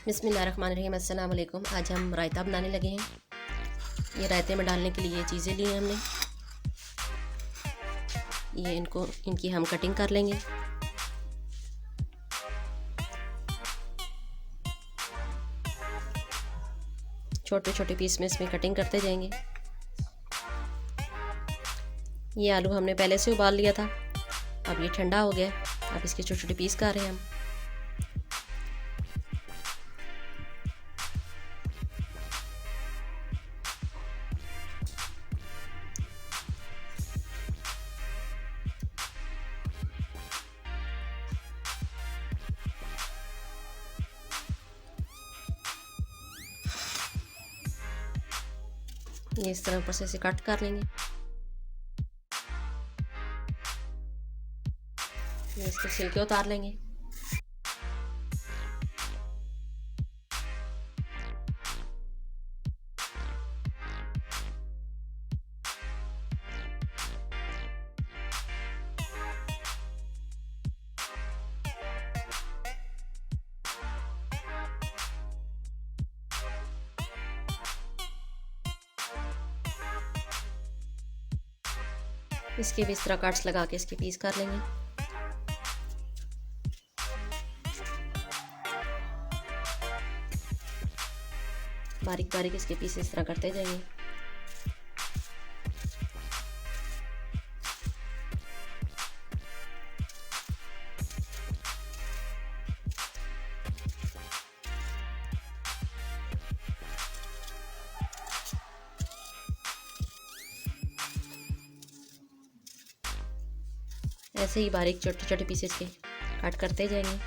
बिस्मिल्लाहिर्रहमानिर्रहीम। अस्सलाम वालेकुम। आज हम रायता बनाने लगे हैं। ये रायते में डालने के लिए ये चीज़ें ली हैं हमने। ये इनकी हम कटिंग कर लेंगे। छोटे छोटे पीस में इसमें कटिंग करते जाएंगे। ये आलू हमने पहले से उबाल लिया था, अब ये ठंडा हो गया। अब इसके छोटे छोटे पीस कर रहे हैं हम। ये इस तरह ऊपर से कट कर लेंगे। ये इसके छिलके उतार लेंगे। इसके भी इस तरह कट्स लगा के इसके पीस कर लेंगे। बारीक बारीक इसके पीस इस तरह करते जाएंगे। ऐसे ही बारीक छोटे छोटे पीसेस के कट करते जाएंगे।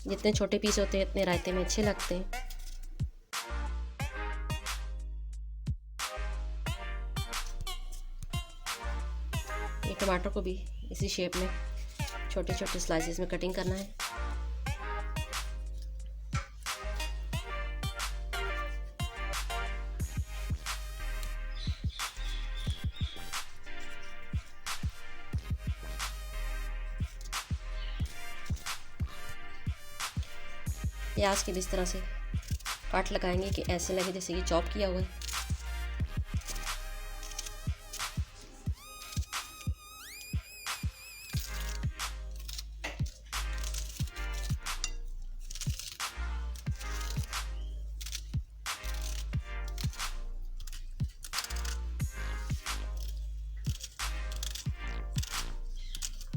जितने छोटे पीस होते हैं उतने रायते में अच्छे लगते हैं। ये टमाटर को भी इसी शेप में छोटे छोटे स्लाइसेस में कटिंग करना है। प्याज के भी इस तरह से काट लगाएंगे कि ऐसे लगे जैसे ये चॉप किया हुआ है।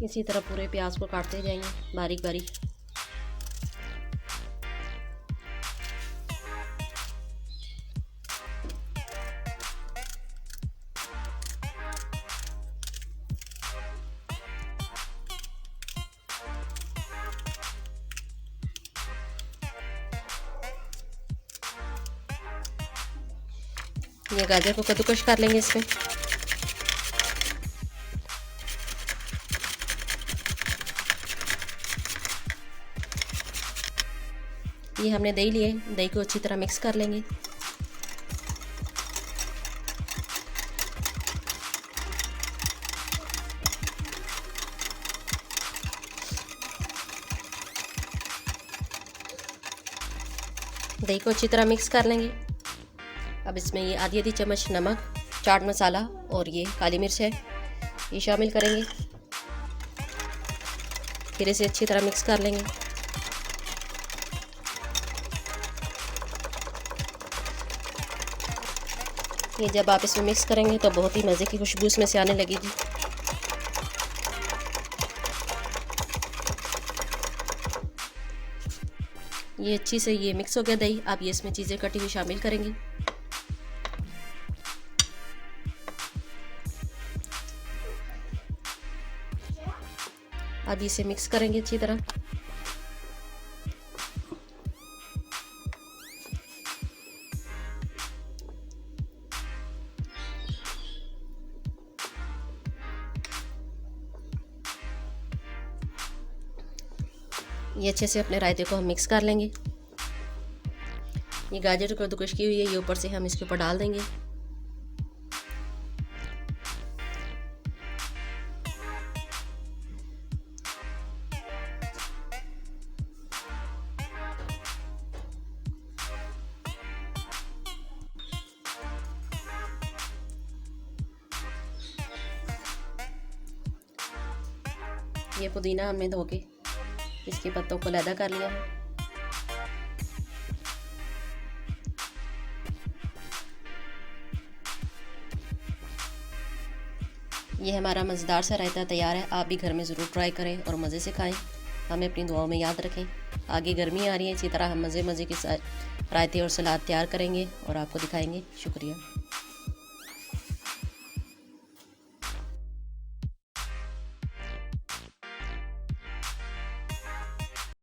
इसी तरह पूरे प्याज को काटते जाएंगे बारीक बारीक। ये गाजर को कद्दूकस कर लेंगे इसमें। ये हमने दही लिए, दही को अच्छी तरह मिक्स कर लेंगे। दही को अच्छी तरह मिक्स कर लेंगे। अब इसमें ये आधी आधी चम्मच नमक, चाट मसाला और ये काली मिर्च है, ये शामिल करेंगे। फिर इसे अच्छी तरह मिक्स कर लेंगे। ये जब आप इसमें मिक्स करेंगे तो बहुत ही मज़े की खुशबू इसमें से आने लगेगी। ये अच्छी से ये मिक्स हो गया दही। अब ये इसमें चीज़ें कटी हुई शामिल करेंगे। अब इसे मिक्स करेंगे अच्छी तरह। ये अच्छे से अपने रायते को हम मिक्स कर लेंगे। ये गाजर को कद्दूकस की हुई है, ये ऊपर से हम इसके ऊपर डाल देंगे। ये पुदीना हमने धो के इसके पत्तों को अलहदा कर लिया है। ये हमारा मज़ेदार सा रायता तैयार है। आप भी घर में ज़रूर ट्राई करें और मज़े से खाएं। हमें अपनी दुआओं में याद रखें। आगे गर्मी आ रही है, इसी तरह हम मज़े मज़े के साथ रायते और सलाद तैयार करेंगे और आपको दिखाएंगे। शुक्रिया।